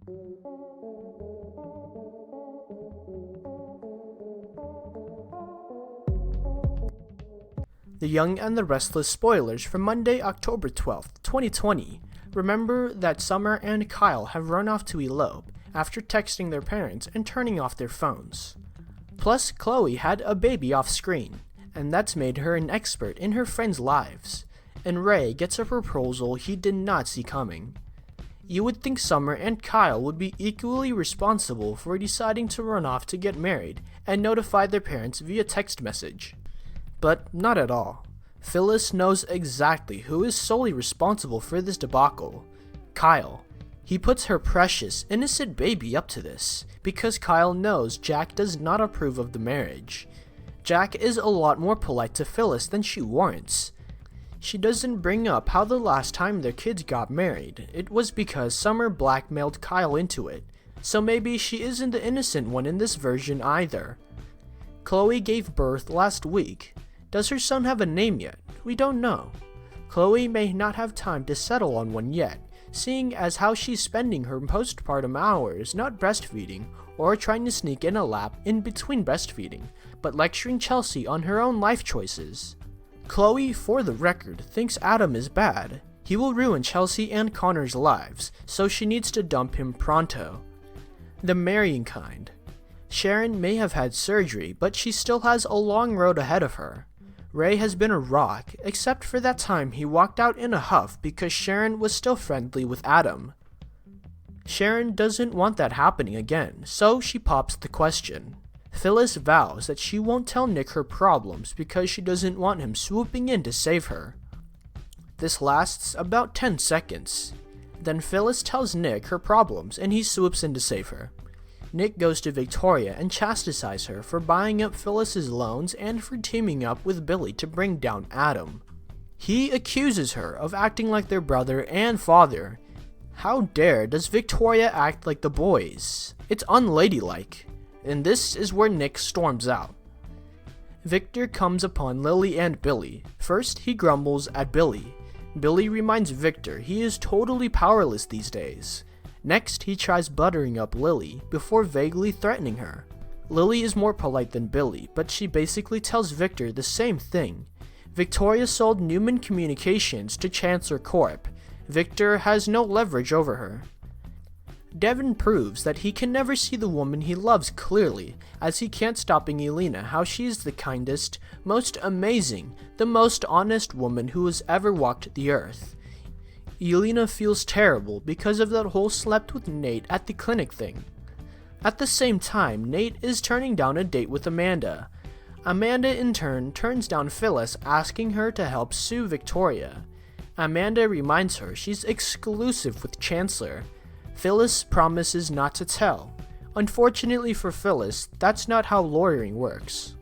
The Young and the Restless Spoilers for Monday, October 12th, 2020. Remember that Summer and Kyle have run off to elope after texting their parents and turning off their phones. Plus, Chloe had a baby off screen, and that's made her an expert in her friends' lives. And Ray gets a proposal he did not see coming. You would think Summer and Kyle would be equally responsible for deciding to run off to get married and notify their parents via text message. But not at all. Phyllis knows exactly who is solely responsible for this debacle. Kyle. He puts her precious, innocent baby up to this, because Kyle knows Jack does not approve of the marriage. Jack is a lot more polite to Phyllis than she warrants. She doesn't bring up how the last time their kids got married, it was because Summer blackmailed Kyle into it, so maybe she isn't the innocent one in this version either. Chloe gave birth last week. Does her son have a name yet? We don't know. Chloe may not have time to settle on one yet, seeing as how she's spending her postpartum hours not breastfeeding or trying to sneak in a lap in between breastfeeding, but lecturing Chelsea on her own life choices. Chloe, for the record, thinks Adam is bad. He will ruin Chelsea and Connor's lives, so she needs to dump him pronto. The marrying kind. Sharon may have had surgery, but she still has a long road ahead of her. Ray has been a rock, except for that time he walked out in a huff because Sharon was still friendly with Adam. Sharon doesn't want that happening again, so she pops the question. Phyllis vows that she won't tell Nick her problems because she doesn't want him swooping in to save her. This lasts about 10 seconds. Then Phyllis tells Nick her problems and he swoops in to save her. Nick goes to Victoria and chastises her for buying up Phyllis's loans and for teaming up with Billy to bring down Adam. He accuses her of acting like their brother and father. How dare does Victoria act like the boys? It's unladylike. And this is where Nick storms out. Victor comes upon Lily and Billy. First, he grumbles at Billy. Billy reminds Victor he is totally powerless these days. Next, he tries buttering up Lily before vaguely threatening her. Lily is more polite than Billy, but she basically tells Victor the same thing. Victoria sold Newman Communications to Chancellor Corp. Victor has no leverage over her. Devin proves that he can never see the woman he loves clearly, as he can't stop Elena how she is the kindest, most amazing, the most honest woman who has ever walked the earth. Elena feels terrible because of that whole slept with Nate at the clinic thing. At the same time, Nate is turning down a date with Amanda. Amanda in turn turns down Phyllis asking her to help sue Victoria. Amanda reminds her she's exclusive with Chancellor. Phyllis promises not to tell. Unfortunately for Phyllis, that's not how lawyering works.